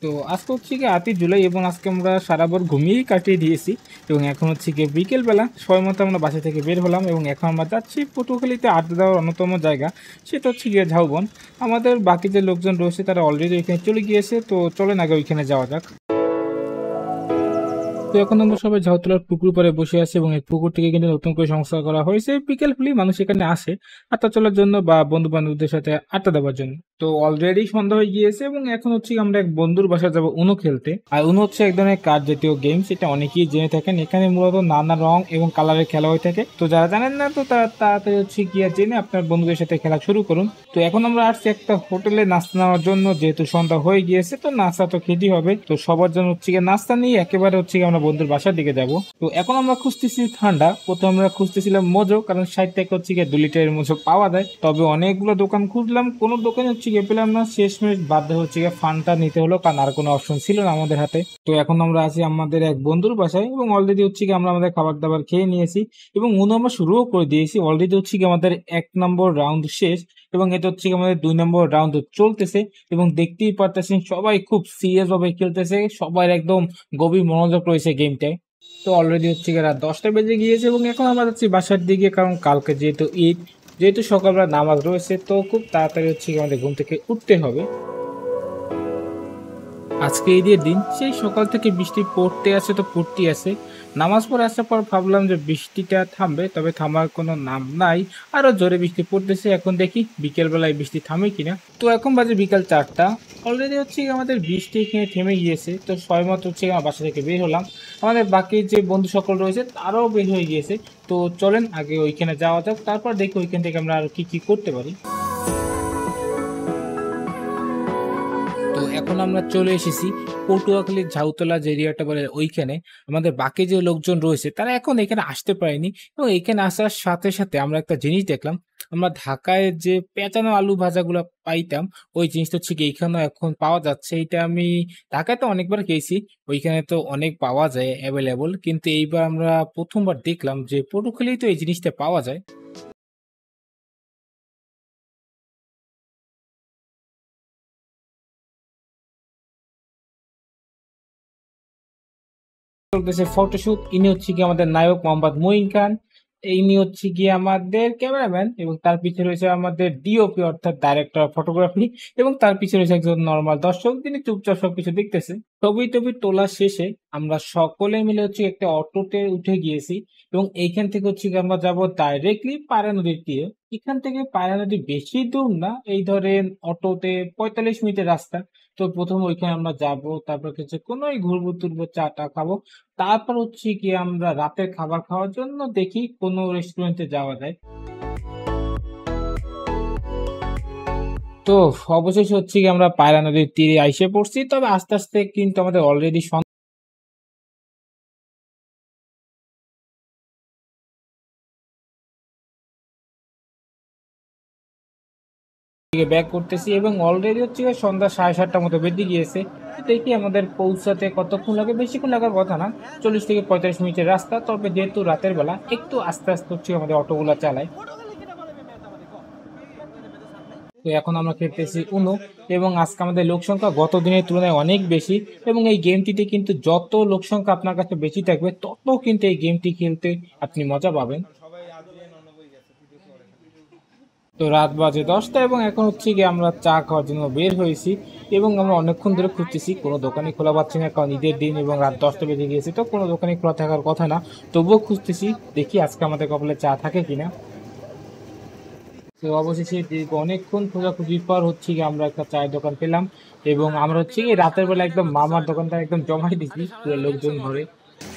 তো আজকে হচ্ছে গিয়ে 8ই জুলাই এবং আজকে আমরা সারাভর ঘুমিয়েই কাটিয়ে দিয়েছি এবং এখন হচ্ছে গিয়ে বিকেলবেলা সময় মতো আমরা বাসা থেকে বের হলাম এবং এখন আমরা যাচ্ছি পটুয়াখালীতে আড্ডা দেওয়ার অন্যতম জায়গা, সেটা হচ্ছে গিয়ে ঝাউবন। আমাদের বাকি যে লোকজন রয়েছে তারা অলরেডি এখানে চলে গিয়েছে, তো চলেন আগে ওইখানে যাওয়া যাক। তো এখন আমরা সবাই ঝাউতলার পুকুর পাড়ে বসে আছি এবং এই পুকুরটিকে কিন্তু নতুন করে সংস্কার করা হয়েছে। বিকেল হলেই মানুষ এখানে আসে আড্ডা চলার জন্য বা বন্ধু বান্ধবদের সাথে আড্ডা দেওয়ার জন্য। তো অলরেডি সন্ধ্যা হয়ে গিয়েছে এবং এখন হচ্ছে আমরা এক বন্ধুর বাসায় যাবো উনো খেলতে। আর উনো হচ্ছে এক ধরনের কার্ড জাতীয় গেম, সেটা অনেকেই জেনে থাকেন। এখানে মূলত নানা রং এবং কালারের খেলা হয়ে থাকে। তো যারা জানেন না তো তারা তাড়াতাড়ি হচ্ছে গিয়ে জেনে আপনার বন্ধুদের সাথে খেলা শুরু করুন। তো এখন আমরা আসছি একটা হোটেলে নাস্তা নেওয়ার জন্য, যেহেতু সন্ধ্যা হয়ে গিয়েছে তো নাস্তা তো খেতেই হবে। তো সবার জন্য হচ্ছে গিয়ে নাস্তা নিয়ে একেবারে হচ্ছে গিয়ে আমরা বন্ধুর বাসার দিকে যাব। তো এখন আমরা খুঁজতেছি ঠান্ডা, প্রথমে আমরা খুঁজতেছিলাম মোজো, কারণ 60 টাকা হচ্ছে গিয়ে 2 লিটারের মোজো পাওয়া যায়। তবে অনেকগুলো দোকান খুঁজলাম, কোনো দোকানে হচ্ছে গিয়ে পেলাম না। শেষমেশ বাধ্য হচ্ছে গিয়ে ফান্টা নিতে হলো, কারণ আর কোনো অপশন ছিল না আমাদের হাতে। তো এখন আমরা আছি আমাদের এক বন্ধুর বাসায় এবং অলরেডি হচ্ছে গিয়ে আমরা আমাদের খাবার দাবার খেয়ে নিয়েছি এবং উনো আমরা শুরুও করে দিয়েছি। অলরেডি হচ্ছে গিয়ে আমাদের 1 নম্বর রাউন্ড শেষ এবং এটা হচ্ছে গিয়ে আমাদের 2 নম্বর রাউন্ড চলতেছে এবং দেখতেই পারতেছেন সবাই খুব সিরিয়াস ভাবে খেলতেছে, সবার একদম গভীর মনোযোগ রয়েছে গেমটায়। তো অলরেডি হচ্ছে গিয়ে রাত 10টা বেজে গিয়েছে এবং এখন আমরা যাচ্ছি বাসার দিকে, কারণ কালকে যেহেতু ঈদ, যেহেতু সকালবেলা নামাজ রয়েছে তো খুব তাড়াতাড়ি হচ্ছে গিয়ে আমাদের ঘুম থেকে উঠতে হবে। আজকে ঈদের দিন, সেই সকাল থেকে বৃষ্টি পড়তে আছে তো পড়তেই আছে। নামাজ পড়ে আসার পর ভাবলাম যে বৃষ্টিটা থামবে, তবে থামার কোনো নাম নাই, আরো জোরে বৃষ্টি পড়তেছে। এখন দেখি বিকেল বেলায় বৃষ্টি থামে কিনা। তো এখন বাজে বিকাল 4টা, অলরেডি হচ্ছে গিয়ে আমাদের বৃষ্টি এখানে থেমে গিয়েছে। তো সময় মতো হচ্ছে গিয়ে আমার বাসা থেকে বের হলাম, আমাদের বাকি যে বন্ধু সকল রয়েছে তারাও বের হয়ে গিয়েছে। তো চলেন আগে ওইখানে যাওয়া যাক, তারপর দেখি ওইখান থেকে আমরা আর কি কি করতে পারি। তো এখন আমরা চলে এসেছি পটুয়াখালীর ঝাউতলা যে এরিয়াটা বলে ওইখানে। আমাদের বাকি যে লোকজন রয়েছে তারা এখন এখানে আসতে পারেনি এবং এখানে আসার সাথে সাথে আমরা একটা জিনিস দেখলাম। আমরা ঢাকায় যে পেঁচানো আলু ভাজাগুলো পাইতাম, ওই জিনিসটা হচ্ছে কি এইখানেও এখন পাওয়া যাচ্ছে। এটা আমি ঢাকায় তো অনেকবার খেয়েছি, ওইখানে তো অনেক পাওয়া যায় অ্যাভেলেবল, কিন্তু এইবার আমরা প্রথমবার দেখলাম যে পটুয়াখালী তো এই জিনিসটা পাওয়া যায়। চলতেছে ফটোশুট। ইনি হচ্ছে কি আমাদের নায়ক মোহাম্মদ মঈন খান, ইনি হচ্ছে গিয়ে আমাদের ক্যামেরাম্যান এবং তার পিছনে রয়েছে আমাদের ডিওপি অর্থাৎ ডাইরেক্টর অফ ফটোগ্রাফি এবং তার পিছনে রয়েছে একজন নর্মাল দর্শক, তিনি চুপচাপ সবকিছু দেখতেছে। ছবি টবি তোলা শেষে আমরা সকলে মিলে হচ্ছে একটা অটোতে উঠে গিয়েছি এবং এইখান থেকে হচ্ছে গিয়ে আমরা যাবো ডাইরেক্টলি পায়রা নদীর তীরে। এখান থেকে পায়রা নদী বেশি দূর না, এই ধরেন অটোতে 45 মিনিটের রাস্তা। তো প্রথম ওইখানে আমরা যাব, তারপর কিছু কোনো ঘুরবো তুরবো, চা টা খাবো। তারপর হচ্ছে কি আমরা রাতের খাবার খাওয়ার জন্য দেখি কোনো রেস্টুরেন্টে যাওয়া যায়। তো অবশেষে হচ্ছে কি আমরা পায়রা নদীর তীরে আইসে পড়ছি, তবে আস্তে আস্তে কিন্তু আমাদের অলরেডি দিকে ব্যাক করতেছি এবং অলরেডি হচ্ছে গিয়ে সন্ধ্যা 7:30টার মতো বেজে গিয়েছে। তো দেখি আমাদের পৌঁছাতে কতক্ষণ লাগে, বেশিক্ষণ লাগার কথা না, 40 থেকে 45 মিনিটের রাস্তা। তবে যেহেতু রাতের বেলা একটু আস্তে আস্তে হচ্ছে আমাদের অটোগুলা চালায়। তো এখন আমরা খেলতেছি উনো এবং আজকে আমাদের লোক সংখ্যা গত দিনের তুলনায় অনেক বেশি এবং এই গেমটিতে কিন্তু যত লোক সংখ্যা আপনার কাছে বেশি থাকবে তত কিন্তু এই গেমটি খেলতে আপনি মজা পাবেন। তো রাত বাজে 10টা এবং এখন হচ্ছে গিয়ে আমরা চা খাওয়ার জন্য বের হয়েছি এবং আমরা অনেকক্ষণ ধরে খুঁজতেছি, কোনো দোকানই খোলা পাচ্ছি না, কারণ ঈদের দিন এবং রাত 10টা বেজে গিয়েছে, তো কোনো দোকানই খোলা থাকার কথা না। তবুও খুঁজতেছি, দেখি আজকে আমাদের কপালে চা থাকে কিনা। তো অবশেষে দীর্ঘ অনেকক্ষণ খোঁজাখুঁজির পর হচ্ছে গিয়ে আমরা একটা চায়ের দোকান পেলাম এবং আমরা হচ্ছে গিয়ে রাতের বেলা একদম মামার দোকানটা একদম জমাই দিচ্ছি পুরো লোকজন ধরে।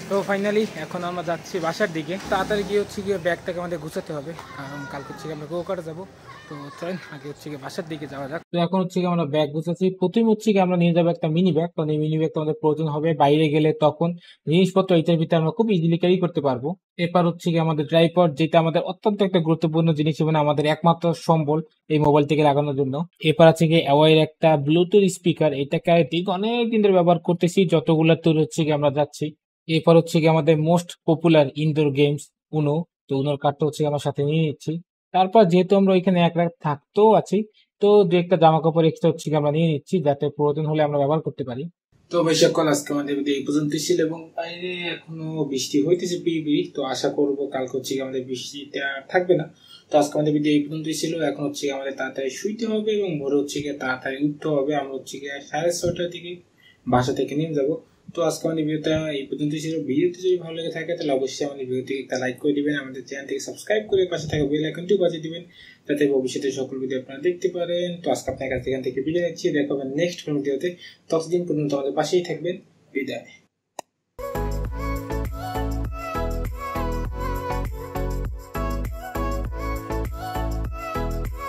তো ফাইনালি এখন আমরা যাচ্ছি বাসার দিকে, তাড়াতাড়ি গিয়ে হচ্ছে গিয়ে ব্যাগটাকে আমাদের গুছাতে হবে, কারণ কালকে হচ্ছে গিয়ে আমরা কুয়াকাটা যাবো। তো চলেন আগে হচ্ছে গিয়ে বাসার দিকে যাওয়া যাক। তো এখন হচ্ছে গিয়ে আমরা ব্যাগ গুছাচ্ছি। প্রথমে হচ্ছে গিয়ে আমরা নিয়ে যাবো একটা মিনি ব্যাগ, কারণ এই মিনি ব্যাগটা আমাদের প্রয়োজন হবে বাইরে গেলে, তখন জিনিসপত্র এটার ভিতরে আমরা খুব ইজিলি ক্যারি করতে পারবো। এরপর হচ্ছে গিয়ে আমাদের ট্রাইপড, যেটা আমাদের অত্যন্ত একটা গুরুত্বপূর্ণ জিনিস এবং আমাদের একমাত্র সম্বল এই মোবাইল থেকে লাগানোর জন্য। এরপর আছে গিয়ে অ্যাওয়াইয়ের একটা ব্লুটুথ স্পিকার, এটাকে দীর্ঘ অনেক দিন ধরে ব্যবহার করতেছি যতগুলা ট্যুর হচ্ছে গিয়ে আমরা যাচ্ছি। এরপর হচ্ছে গিয়ে আমাদের মোস্ট পপুলার ইনডোর গেমস উনো, তো উনোর কার্ডটা হচ্ছে গিয়ে আমার সাথে নিয়ে নিচ্ছি। তারপর যেহেতু আমরা ওইখানে এক রাত থাকতেও আছি, তো দু একটা জামা কাপড় এক্সট্রা হচ্ছে কি আমরা নিয়ে নিচ্ছি, যাতে প্রয়োজন হলে আমরা ব্যবহার করতে পারি। তো ভাই সকল, আজকে আমাদের ভিডিও এই পর্যন্ত ছিল এবং বাইরে এখনো বৃষ্টি হইতেছে পিড়ি। তো আশা করবো কালকে হচ্ছে আমাদের বৃষ্টিটা থাকবে না। তো আজকে আমাদের ভিডিও এই পর্যন্তই ছিল। এখন হচ্ছে আমাদের তাড়াতাড়ি শুইতে হবে এবং ভোরে হচ্ছে গিয়ে তাড়াতাড়ি উঠতে হবে। আমরা হচ্ছে গিয়ে 6:30টার দিকে বাসা থেকে নেমে যাবো। তো আজকে আমাদের ভিডিওটা এই পর্যন্তই ছিল। ভিডিওটি যদি ভালো লেগে থাকে তাহলে অবশ্যই আমাদের ভিডিওটিকে একটা লাইক করে দিবেন, আমাদের চ্যানেলটিকে সাবস্ক্রাইব করে পাশে থাকা বেল আইকনটিও বাজিয়ে দিবেন, যাতে ভবিষ্যতে সকল ভিডিও আপনারা দেখতে পারেন। তো আজকে আপনার কাছে এখান থেকে বিদায় নিচ্ছি। দেখা হবে নেক্সট ভিডিওতে। ততদিন পর্যন্ত আমাদের পাশেই থাকবেন। বিদায়।